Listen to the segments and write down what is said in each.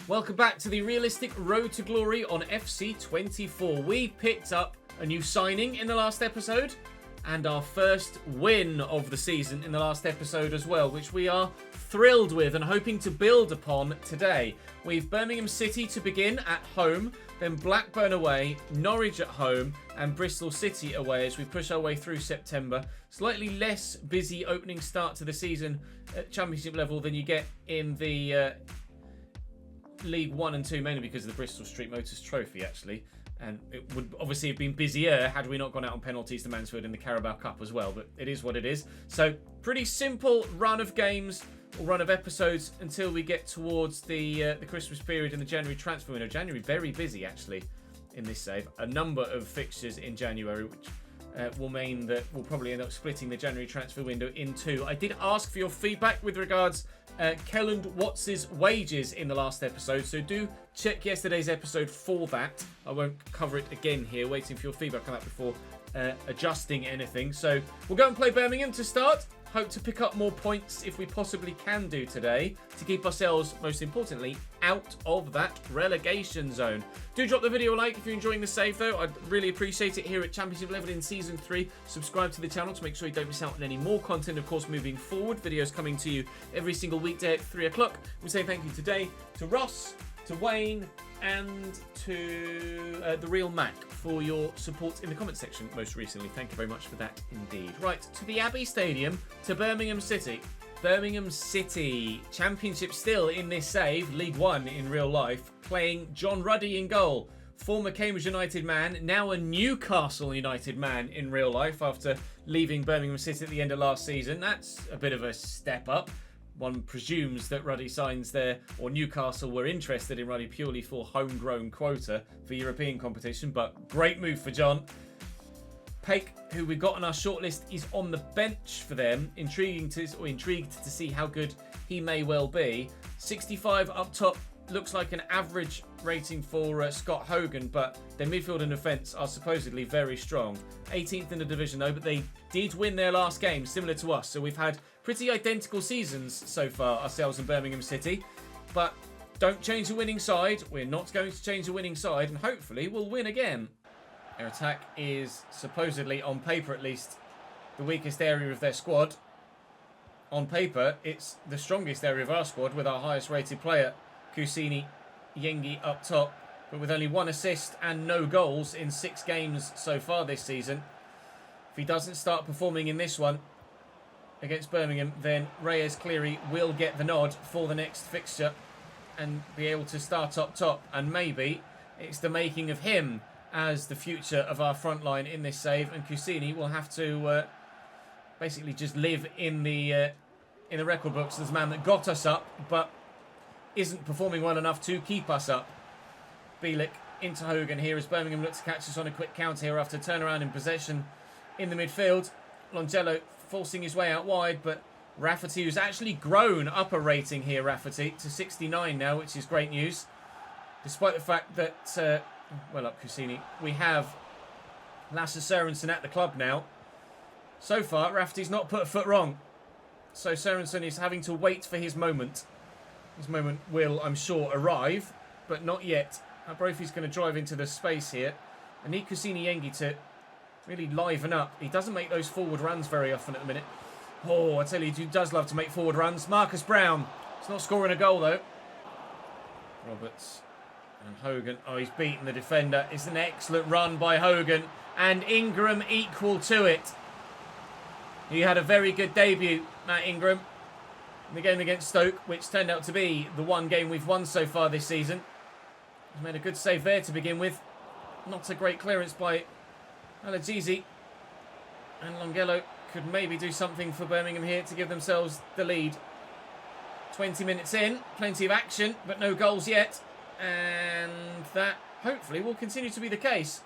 Welcome back to the realistic road to glory on FC24. We picked up a new signing in the last episode and our first win of the season in the last episode as well, which we are thrilled with and hoping to build upon today. We've Birmingham City to begin at home, then Blackburn away, Norwich at home and Bristol City away as we push our way through September. Slightly less busy opening start to the season at Championship level than you get in the League 1 and 2, mainly because of the Bristol Street Motors Trophy, actually. And it would obviously have been busier had we not gone out on penalties to Mansfield in the Carabao Cup as well, but it is what it is. So, pretty simple run of games, or run of episodes, until we get towards the Christmas period and the January transfer window. January, very busy, actually, in this save. A number of fixtures in January, which will mean that we'll probably end up splitting the January transfer window in two. I did ask for your feedback with regards Kelland Watts' wages in the last episode, so do check yesterday's episode for that. I won't cover it again here, waiting for your feedback on that before adjusting anything. So we'll go and play Birmingham to start. Hope to pick up more points if we possibly can do today to keep ourselves, most importantly, out of that relegation zone. Do drop the video a like if you're enjoying the save though. I'd really appreciate it here at Championship level in Season 3. Subscribe to the channel to make sure you don't miss out on any more content, of course, moving forward. Videos coming to you every single weekday at 3 o'clock. We say thank you today to Ross, to Wayne and to the Real Mac for your support in the comment section most recently. Thank you very much for that indeed. Right, to the Abbey Stadium, to Birmingham City. Birmingham City, Championship still in this save, League 1 in real life, playing John Ruddy in goal. Former Cambridge United man, now a Newcastle United man in real life after leaving Birmingham City at the end of last season. That's a bit of a step up. One presumes that Ruddy signs there, or Newcastle were interested in Ruddy purely for homegrown quota for European competition, but great move for John. Paik, who we've got on our shortlist, is on the bench for them. Intrigued to see how good he may well be. 65 up top, looks like an average rating for Scott Hogan, but their midfield and defence are supposedly very strong. 18th in the division though, but they did win their last game, similar to us. So we've had pretty identical seasons so far, ourselves and Birmingham City. But don't change the winning side. We're not going to change the winning side, and hopefully we'll win again. Their attack is supposedly, on paper at least, the weakest area of their squad. On paper, it's the strongest area of our squad with our highest rated player, Kusini Yengi, up top, but with only 1 assist and no goals in 6 games so far this season. If he doesn't start performing in this one against Birmingham, then Reyes Cleary will get the nod for the next fixture and be able to start up top, and maybe it's the making of him as the future of our front line in this save, and Kusini will have to basically just live in the record books as the man that got us up but isn't performing well enough to keep us up. Bielik into Hogan here as Birmingham look to catch us on a quick counter here after turnaround in possession in the midfield. Longello forcing his way out wide, but Rafferty, who's actually grown up a rating here, Rafferty, to 69 now, which is great news. Despite the fact that, well up Kusini, we have Lasse Sørensen at the club now. So far, Rafferty's not put a foot wrong. So Sørensen is having to wait for his moment. His moment will, I'm sure, arrive, but not yet. Brophy's going to drive into the space here. I need Kusini Yengi to really liven up. He doesn't make those forward runs very often at the minute. Oh, I tell you, he does love to make forward runs. Marcus Brown. He's not scoring a goal, though. Roberts and Hogan. Oh, he's beaten the defender. It's an excellent run by Hogan. And Ingram equal to it. He had a very good debut, Matt Ingram, in the game against Stoke, which turned out to be the one game we've won so far this season. He's made a good save there to begin with. Not a great clearance by Alajizi. And Longello could maybe do something for Birmingham here to give themselves the lead. 20 minutes in, plenty of action, but no goals yet. And that hopefully will continue to be the case.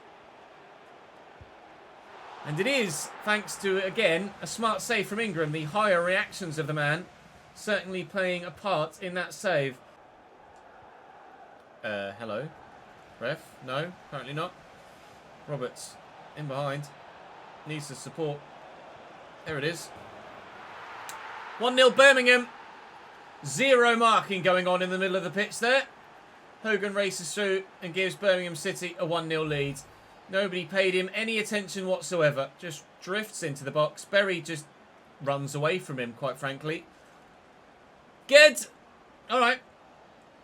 And it is, thanks to, again, a smart save from Ingram. The higher reactions of the man certainly playing a part in that save. Hello? Ref? No, apparently not. Roberts in behind. Needs the support. There it is. 1-0 Birmingham. Zero marking going on in the middle of the pitch there. Hogan races through and gives Birmingham City a 1-0 lead. Nobody paid him any attention whatsoever. Just drifts into the box. Berry just runs away from him, quite frankly. Good. All right.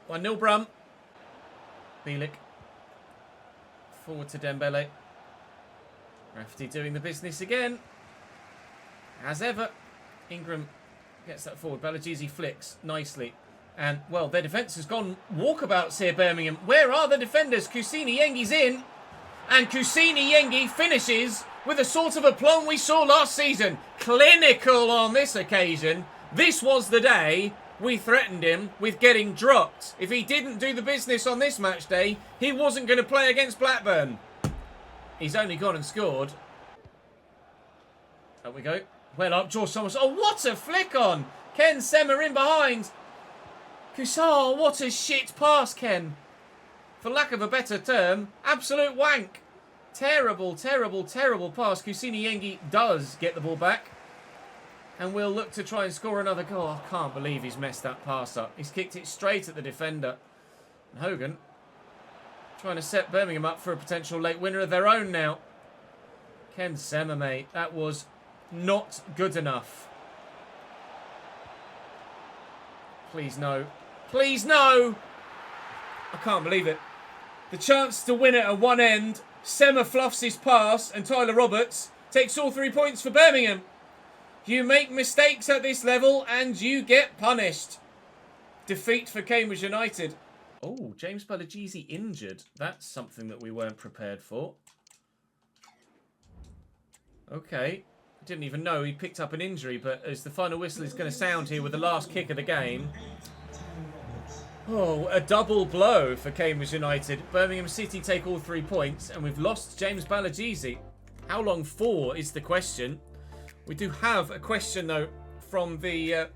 1-0 Brum. Bielik. Forward to Dembele. Rafferty doing the business again. As ever. Ingram gets that forward. Balagizi flicks nicely. And, well, their defence has gone walkabouts here, Birmingham. Where are the defenders? Kusini Yengi's in. And Kusini Yengi finishes with the sort of aplomb we saw last season. Clinical on this occasion. This was the day we threatened him with getting dropped. If he didn't do the business on this match day, he wasn't going to play against Blackburn. He's only gone and scored. Up we go. Well up, George Thomas. Oh, what a flick on. Ken Semmer in behind. Kusar, what a shit pass, Ken. For lack of a better term, absolute wank. Terrible, terrible, terrible pass. Kusini Yengi does get the ball back. And we'll look to try and score another goal. I can't believe he's messed that pass up. He's kicked it straight at the defender. And Hogan trying to set Birmingham up for a potential late winner of their own now. Ken Semmer, mate. That was not good enough. Please no. Please no! I can't believe it. The chance to win it at one end. Semmer fluffs his pass and Tyler Roberts takes all 3 points for Birmingham. You make mistakes at this level and you get punished. Defeat for Cambridge United. Oh, James Balagizi injured. That's something that we weren't prepared for. Okay. Didn't even know he picked up an injury, but as the final whistle is going to sound here with the last kick of the game. Oh, a double blow for Cambridge United. Birmingham City take all 3 points, and we've lost James Balagizi. How long for is the question. We do have a question, though, from the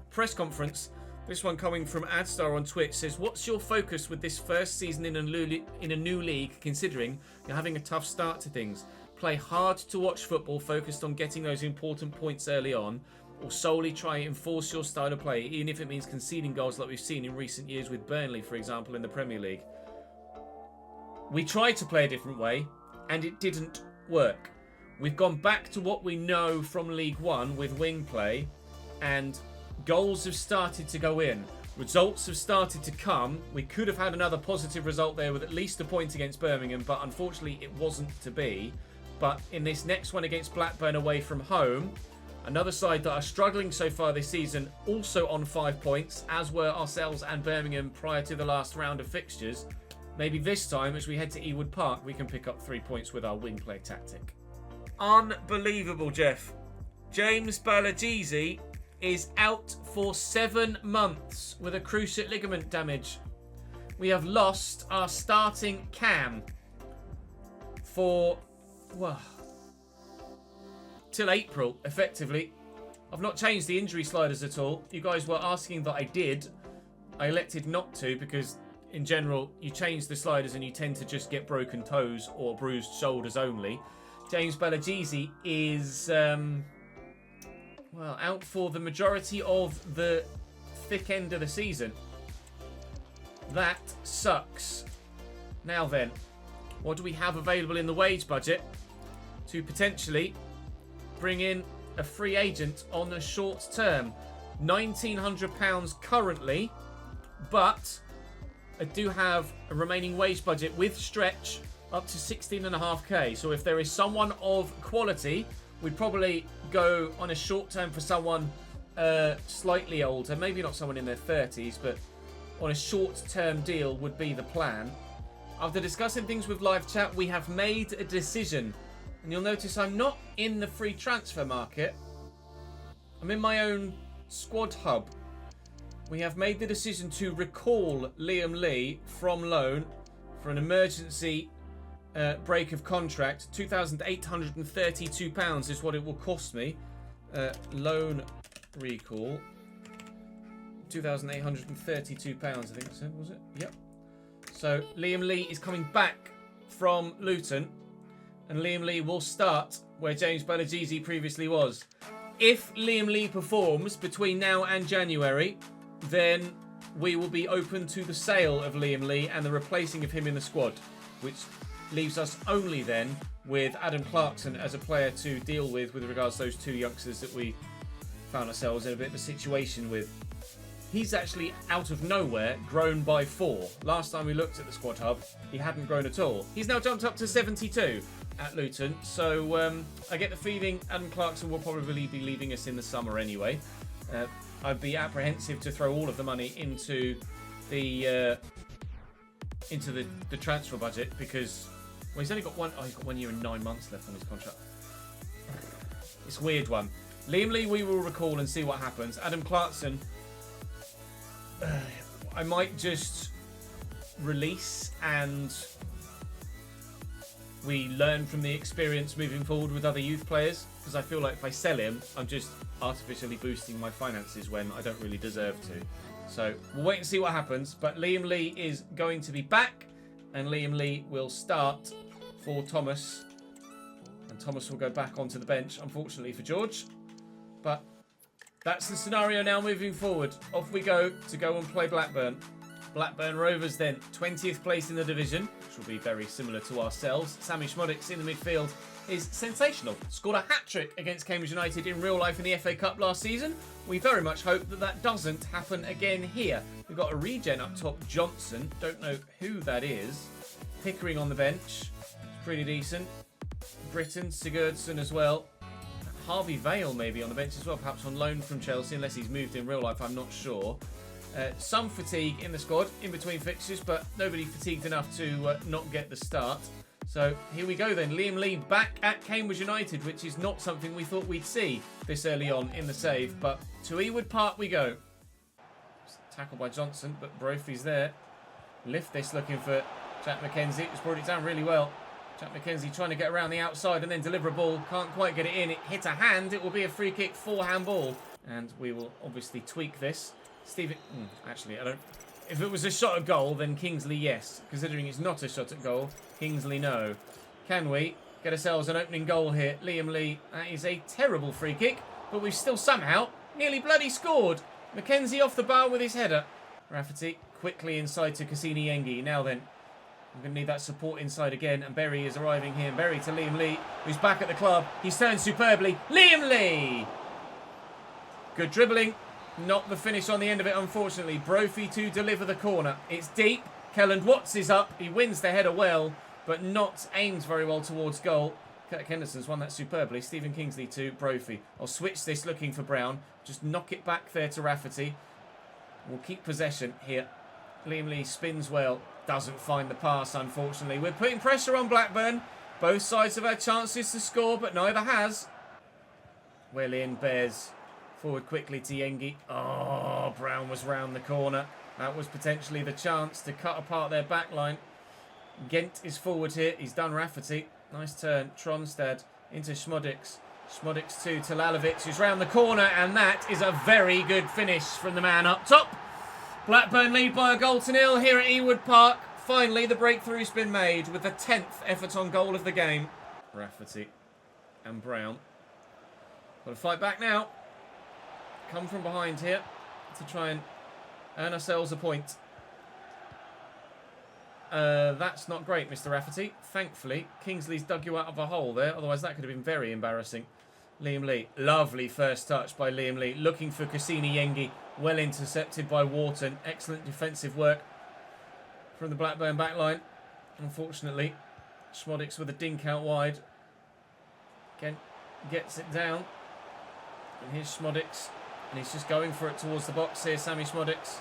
press conference. This one coming from Adstar on Twitch says, what's your focus with this first season in a new league, considering you're having a tough start to things? Play hard to watch football, focused on getting those important points early on, or solely try and enforce your style of play, even if it means conceding goals like we've seen in recent years with Burnley, for example, in the Premier League? We tried to play a different way, and it didn't work. We've gone back to what we know from League One with wing play, and goals have started to go in. Results have started to come. We could have had another positive result there with at least a point against Birmingham, but unfortunately it wasn't to be. But in this next one against Blackburn away from home, another side that are struggling so far this season, also on 5 points, as were ourselves and Birmingham prior to the last round of fixtures. Maybe this time, as we head to Ewood Park, we can pick up 3 points with our wing play tactic. Unbelievable, Jeff. James Balagizi is out for 7 months with a cruciate ligament damage. We have lost our starting cam for, well, till April, effectively. I've not changed the injury sliders at all. You guys were asking that I did. I elected not to because, in general, you change the sliders and you tend to just get broken toes or bruised shoulders only. James Balagizi is, well, out for the majority of the thick end of the season. That sucks. Now then, what do we have available in the wage budget to potentially bring in a free agent on the short term? £1,900 currently, but I do have a remaining wage budget with stretch up to 16.5k. So if there is someone of quality, we'd probably go on a short term for someone slightly older, maybe not someone in their 30s, but on a short term deal would be the plan. After discussing things with live chat, we have made a decision. And you'll notice I'm not in the free transfer market. I'm in my own squad hub. We have made the decision to recall Liam Lee from loan for an emergency break of contract. £2,832 is what it will cost me. Loan recall. £2,832, I think so, was it? Yep. So Liam Lee is coming back from Luton, and Liam Lee will start where James Balagizi previously was. If Liam Lee performs between now and January, then we will be open to the sale of Liam Lee and the replacing of him in the squad, which leaves us only then with Adam Clarkson as a player to deal with regards to those two youngsters that we found ourselves in a bit of a situation with. He's actually, out of nowhere, grown by 4. Last time we looked at the squad hub, he hadn't grown at all. He's now jumped up to 72 at Luton, so I get the feeling Adam Clarkson will probably be leaving us in the summer anyway. I'd be apprehensive to throw all of the money into the transfer budget because, well, he's only got he's got 1 year and 9 months left on his contract. It's a weird one. Liam Lee we will recall and see what happens. Adam Clarkson, I might just release and we learn from the experience moving forward with other youth players, because I feel like if I sell him, I'm just artificially boosting my finances when I don't really deserve to. So we'll wait and see what happens, but Liam Lee is going to be back and Liam Lee will start for Thomas, and Thomas will go back onto the bench, unfortunately for George. But that's the scenario now moving forward. Off we go and play Blackburn. Blackburn Rovers then, 20th place in the division, which will be very similar to ourselves. Sammy Schmodix in the midfield is sensational. Scored a hat-trick against Cambridge United in real life in the FA Cup last season. We very much hope that that doesn't happen again here. We've got a regen up top, Johnson. Don't know who that is. Pickering on the bench. Pretty decent. Britton, Sigurdsson as well. Harvey Vale maybe on the bench as well, perhaps on loan from Chelsea, unless he's moved in real life, I'm not sure. Some fatigue in the squad in between fixtures, but nobody fatigued enough to not get the start. So here we go then. Liam Lee back at Cambridge United, which is not something we thought we'd see this early on in the save. But to Ewood Park we go. Tackled by Johnson, but Brophy's there. Lift this looking for Jack McKenzie. It's brought it down really well. Jack McKenzie trying to get around the outside and then deliver a ball. Can't quite get it in. It hit a hand. It will be a free kick, forehand ball. And we will obviously tweak this. Stephen... actually, I don't... If it was a shot at goal, then Kingsley, yes. Considering it's not a shot at goal, Kingsley, no. Can we get ourselves an opening goal here? Liam Lee, that is a terrible free kick, but we've still somehow nearly bloody scored. McKenzie off the bar with his header. Rafferty quickly inside to Cassini Yengi. Now then, I'm going to need that support inside again, and Berry is arriving here. Berry to Liam Lee, who's back at the club. He's turned superbly. Liam Lee! Good dribbling. Not the finish on the end of it, unfortunately. Brophy to deliver the corner. It's deep. Kelland Watts is up. He wins the header well, but not aimed very well towards goal. Kirk Henderson's won that superbly. Stephen Kingsley to Brophy. I'll switch this looking for Brown. Just knock it back there to Rafferty. We'll keep possession here. Liam Lee spins well. Doesn't find the pass, unfortunately. We're putting pressure on Blackburn. Both sides have had chances to score, but neither has. Wellian bears forward quickly to Yengi. Oh, Brown was round the corner. That was potentially the chance to cut apart their back line. Gent is forward here. He's done Rafferty. Nice turn. Tronstad into Schmodix. Schmodix to Talalovic, who's round the corner, and that is a very good finish from the man up top. Blackburn lead by a goal to nil here at Ewood Park. Finally, the breakthrough's been made with the 10th effort on goal of the game. Rafferty and Brown. Got to fight back now. Come from behind here to try and earn ourselves a point. That's not great, Mr. Rafferty. Thankfully, Kingsley's dug you out of a hole there. Otherwise, that could have been very embarrassing. Liam Lee. Lovely first touch by Liam Lee. Looking for Cassini Yengi. Well intercepted by Wharton. Excellent defensive work from the Blackburn backline. Unfortunately, Schmodix with a dink out wide. Again, gets it down. And here's Schmodix. And he's just going for it towards the box here, Sammy Schmodix.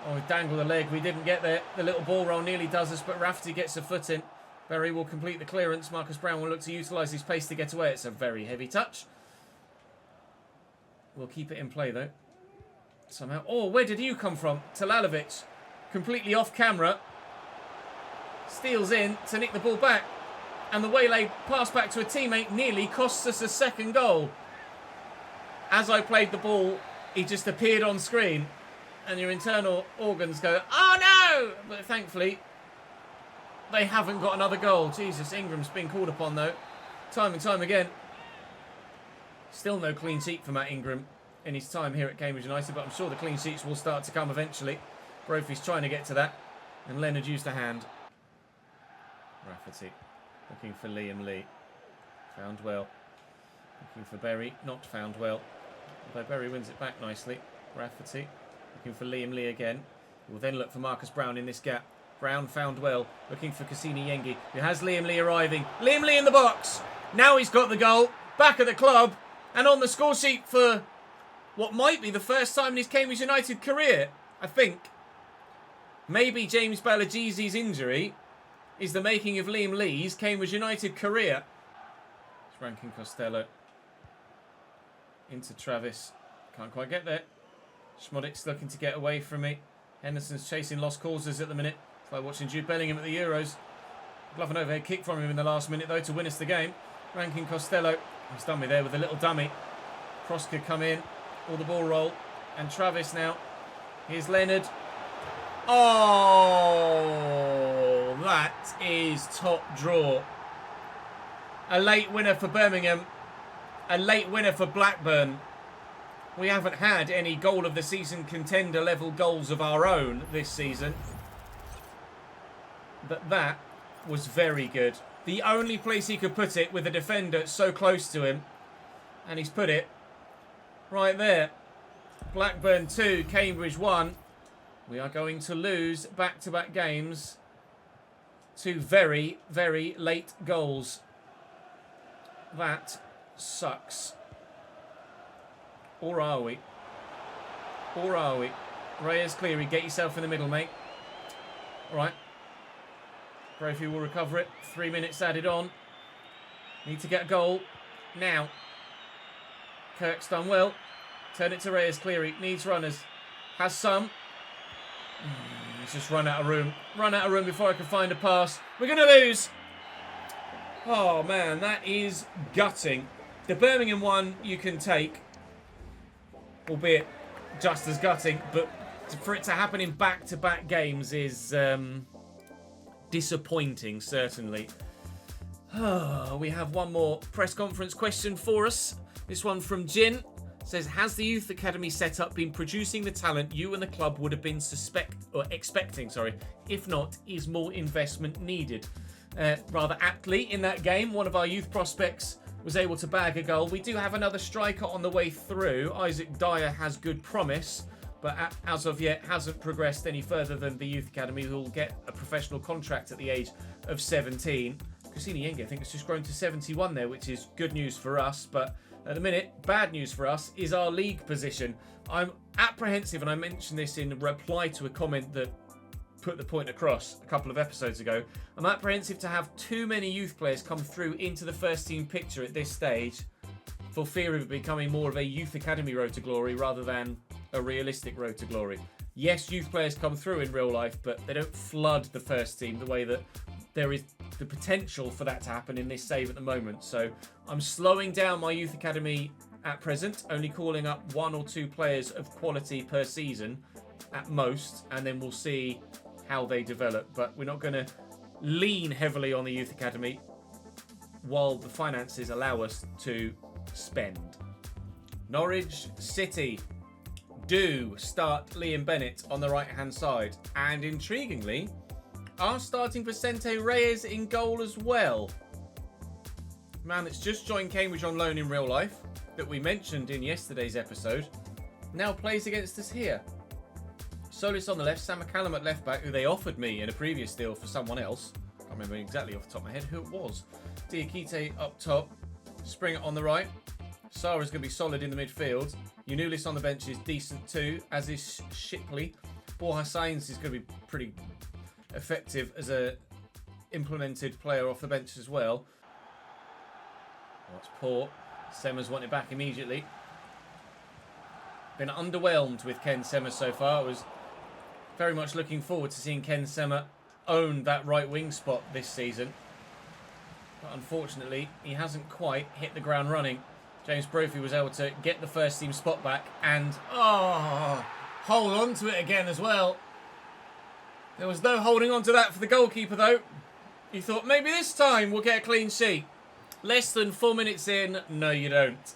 Oh, we dangled the leg. We didn't get there. The little ball roll nearly does us, but Rafferty gets a foot in. Berry will complete the clearance. Marcus Brown will look to utilise his pace to get away. It's a very heavy touch. We'll keep it in play, though. Somehow. Oh, where did you come from? Talalovic, completely off camera. Steals in to nick the ball back. And the waylaid pass back to a teammate nearly costs us a second goal. As I played the ball, he just appeared on screen. And your internal organs go, oh no! But thankfully, they haven't got another goal. Jesus, Ingram's been called upon though. Time and time again. Still no clean sheet for Matt Ingram. in his time here at Cambridge United, but I'm sure the clean sheets will start to come eventually. Brophy's trying to get to that, and Leonard used a hand. Rafferty looking for Liam Lee. Found well. Looking for Berry, not found well. Although Berry wins it back nicely. Rafferty looking for Liam Lee again. We'll then look for Marcus Brown in this gap. Brown found well, looking for Cassini Yengi, who has Liam Lee arriving. Liam Lee in the box. Now he's got the goal. Back at the club. And on the score sheet for what might be the first time in his Cambridge United career, I think. Maybe James Balagizi's injury is the making of Liam Lee's Cambridge United career. It's Rankin Costello. Into Travis. Can't quite get there. Schmodic's looking to get away from me. Henderson's chasing lost causes at the minute. It's like watching Jude Bellingham at the Euros. Love an overhead kick from him in the last minute, though, to win us the game. Rankin Costello. He's done me there with a little dummy. Cross could come in. Or the ball roll. And Travis now. Here's Leonard. Oh, that is top draw. A late winner for Birmingham. A late winner for Blackburn. We haven't had any goal of the season contender level goals of our own this season. But that was very good. The only place he could put it with a defender so close to him. And he's put it right there. Blackburn 2, Cambridge 1. We are going to lose back-to-back games to very, very late goals. That sucks. Or are we? Or are we? Reyes Cleary, get yourself in the middle, mate. All right. Brophy will recover it. 3 minutes added on. Need to get a goal now. Kirk's done well. Turn it to Reyes Cleary. Needs runners. Has some. He's just run out of room. Run out of room before I can find a pass. We're going to lose. Oh, man, that is gutting. The Birmingham one you can take, albeit just as gutting, but for it to happen in back-to-back games is disappointing, certainly. We have one more press conference question for us. This one from Jin. Says, has the youth academy setup been producing the talent you and the club would have been expecting? If not, is more investment needed? Rather aptly, in that game, one of our youth prospects was able to bag a goal. We do have another striker on the way through. Isaac Dyer has good promise, but as of yet hasn't progressed any further than the youth academy, who will get a professional contract at the age of 17. Cassini Yengi, I think, has just grown to 71 there, which is good news for us, but at the minute, bad news for us is our league position. I'm apprehensive, and I mentioned this in reply to a comment that put the point across a couple of episodes ago. I'm apprehensive to have too many youth players come through into the first team picture at this stage for fear of it becoming more of a youth academy road to glory rather than a realistic road to glory. Yes, youth players come through in real life, but they don't flood the first team the way that there is the potential for that to happen in this save at the moment. So I'm slowing down my youth academy at present, only calling up 1 or 2 players of quality per season at most, and then we'll see how they develop. But we're not going to lean heavily on the youth academy while the finances allow us to spend. Norwich City do start Liam Bennett on the right-hand side, and intriguingly, are starting Vicente Reyes in goal as well. Man that's just joined Cambridge on loan in real life, that we mentioned in yesterday's episode, now plays against us here. Solis on the left, Sam McCallum at left back, who they offered me in a previous deal for someone else. Can't remember exactly off the top of my head who it was. Diakite up top, Springer on the right. Sarah's going to be solid in the midfield. Unulis on the bench is decent too, as is Shipley. Borja Sainz is going to be pretty effective as a implemented player off the bench as well. That's poor. Sema's wanted back immediately. Been underwhelmed with Ken Sema so far. I was very much looking forward to seeing Ken Sema own that right wing spot this season. But unfortunately, he hasn't quite hit the ground running. James Brophy was able to get the first team spot back and hold on to it again as well. There was no holding on to that for the goalkeeper though. He thought maybe this time we'll get a clean sheet. Less than 4 minutes in, no you don't.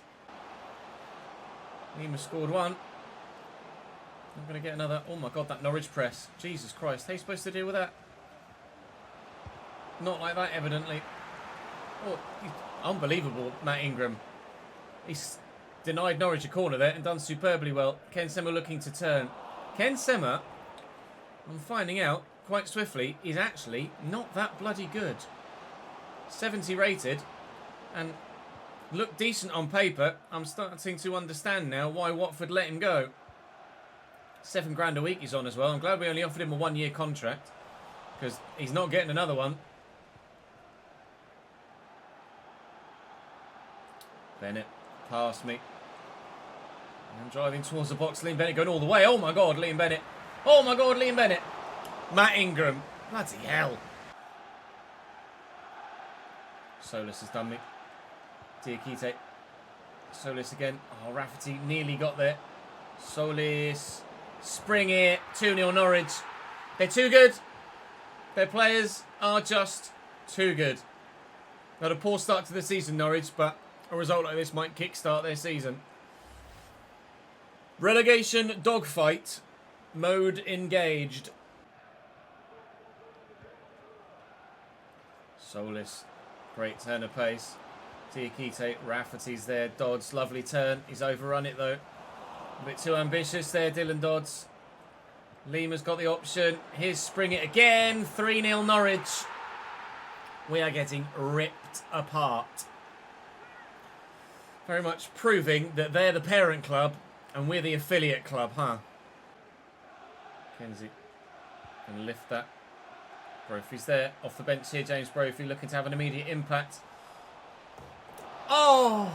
Lima scored one. I'm going to get another. Oh my God, that Norwich press. Jesus Christ. How are you supposed to deal with that? Not like that, evidently. Oh, unbelievable, Matt Ingram. He's denied Norwich a corner there and done superbly well. Ken Sema looking to turn. Ken Sema, I'm finding out quite swiftly, is actually not that bloody good. 70 rated and looked decent on paper. I'm starting to understand now why Watford let him go. £7 a week he's on as well. I'm glad we only offered him a 1-year contract because he's not getting another one. Bennett, past me. I'm driving towards the box. Liam Bennett going all the way. Oh my God, Liam Bennett. Oh my God, Liam Bennett. Matt Ingram. Bloody hell. Solis has done me. Diakite. Solis again. Oh, Rafferty nearly got there. Solis. Spring it. 2-0 Norwich. They're too good. Their players are just too good. Not a poor start to the season, Norwich, but a result like this might kickstart their season. Relegation dogfight. Mode engaged. Solis. Great turn of pace. Diakite, Rafferty's there. Dodds, lovely turn. He's overrun it though. A bit too ambitious there, Dylan Dodds. Lima's got the option. Here's Spring it again. 3-0 Norwich. We are getting ripped apart. Very much proving that they're the parent club and we're the affiliate club, huh? Kenzie can lift that. Brophy's there. Off the bench here, James Brophy looking to have an immediate impact. Oh!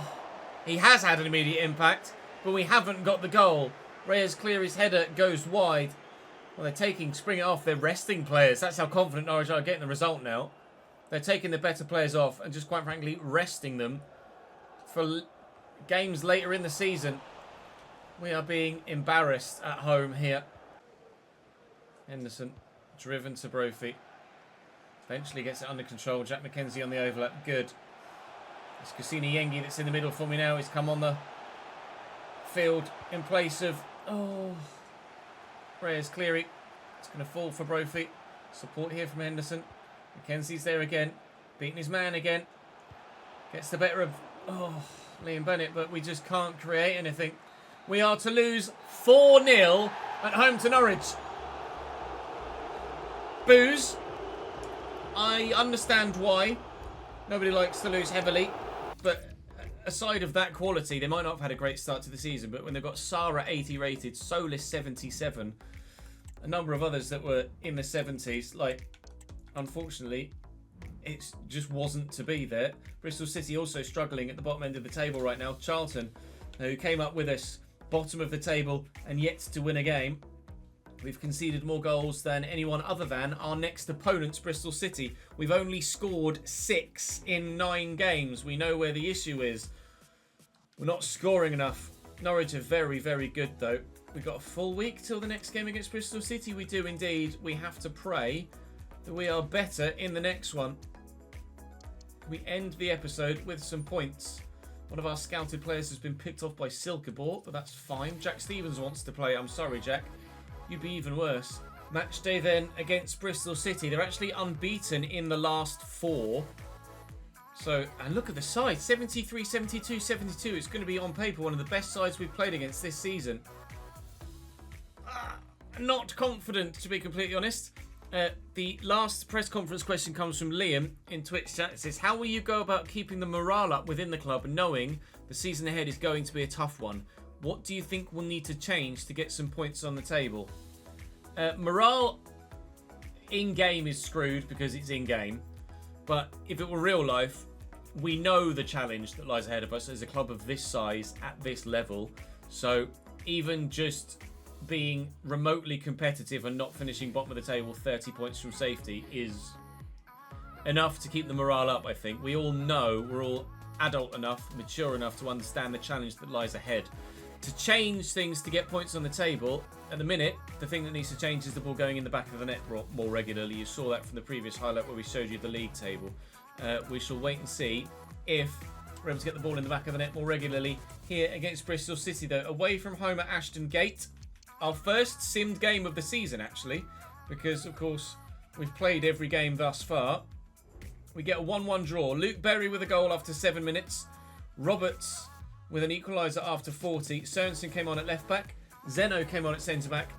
He has had an immediate impact, but we haven't got the goal. Reyes clear his header, goes wide. Well, they're taking Spring it off. They're resting players. That's how confident Norwich are getting the result now. They're taking the better players off and just quite frankly resting them for games later in the season. We are being embarrassed at home here. Henderson driven to Brophy. Eventually gets it under control. Jack McKenzie on the overlap. Good. It's Cassini Yengi that's in the middle for me now. He's come on the field in place of... Oh. Reyes Cleary. It's going to fall for Brophy. Support here from Henderson. McKenzie's there again. Beating his man again. Gets the better of... Oh, Liam Bennett. But we just can't create anything. We are to lose 4-0 at home to Norwich. Boos. I understand why. Nobody likes to lose heavily. But aside of that quality, they might not have had a great start to the season. But when they've got Sarah 80 rated, Solis 77, a number of others that were in the 70s, like, unfortunately, it just wasn't to be there. Bristol City also struggling at the bottom end of the table right now. Charlton, who came up with us bottom of the table and yet to win a game. We've conceded more goals than anyone other than our next opponents, Bristol City. We've only scored 6 in 9 games. We know where the issue is. We're not scoring enough. Norwich are very, very good, though. We've got a full week till the next game against Bristol City. We do indeed. We have to pray that we are better in the next one. We end the episode with some points. One of our scouted players has been picked off by Silkeborg, but that's fine. Jack Stevens wants to play. I'm sorry, Jack. You'd be even worse. Match day then against Bristol City. They're actually unbeaten in the last 4. So, and look at the side. 73, 72, 72. It's going to be on paper one of the best sides we've played against this season. Not confident, to be completely honest. The last press conference question comes from Liam in Twitch chat. It says, how will you go about keeping the morale up within the club knowing the season ahead is going to be a tough one? What do you think will need to change to get some points on the table? Morale in-game is screwed because it's in-game. But if it were real life, we know the challenge that lies ahead of us as a club of this size at this level. So even just being remotely competitive and not finishing bottom of the table 30 points from safety is enough to keep the morale up, I think. We all know, we're all adult enough, mature enough to understand the challenge that lies ahead. To change things to get points on the table, at the minute, the thing that needs to change is the ball going in the back of the net more regularly. You saw that from the previous highlight where we showed you the league table. We shall wait and see if we're able to get the ball in the back of the net more regularly here against Bristol City, though. Away from home at Ashton Gate. Our first simmed game of the season, actually, because, of course, we've played every game thus far. We get a 1-1 draw. Luke Berry with a goal after 7 minutes. Roberts with an equaliser after 40. Sørensen came on at left-back. Zeno came on at centre-back.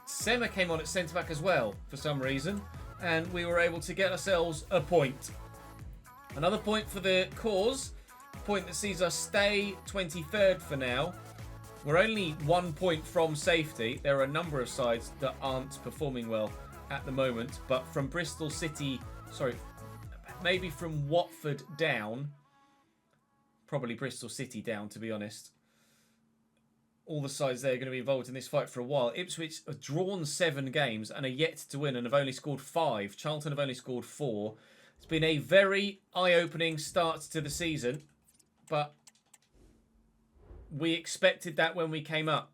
Sema came on at centre-back as well, for some reason. And we were able to get ourselves a point. Another point for the cause. Point that sees us stay 23rd for now. We're only 1 point from safety. There are a number of sides that aren't performing well at the moment. But from Bristol City... Sorry, maybe from Watford down. Probably Bristol City down, to be honest. All the sides there are going to be involved in this fight for a while. Ipswich have drawn 7 games and are yet to win and have only scored 5. Charlton have only scored 4. It's been a very eye-opening start to the season, but we expected that when we came up.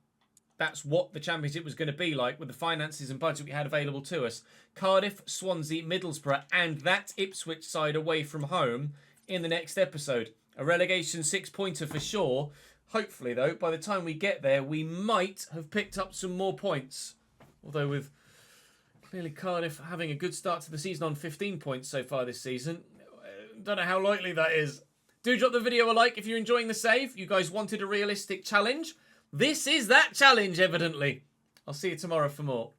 That's what the Championship was going to be like with the finances and budget we had available to us. Cardiff, Swansea, Middlesbrough, and that Ipswich side away from home in the next episode. A relegation 6-pointer for sure. Hopefully, though, by the time we get there, we might have picked up some more points. Although with clearly Cardiff having a good start to the season on 15 points so far this season, don't know how likely that is. Do drop the video a like if you're enjoying the save. You guys wanted a realistic challenge. This is that challenge, evidently. I'll see you tomorrow for more.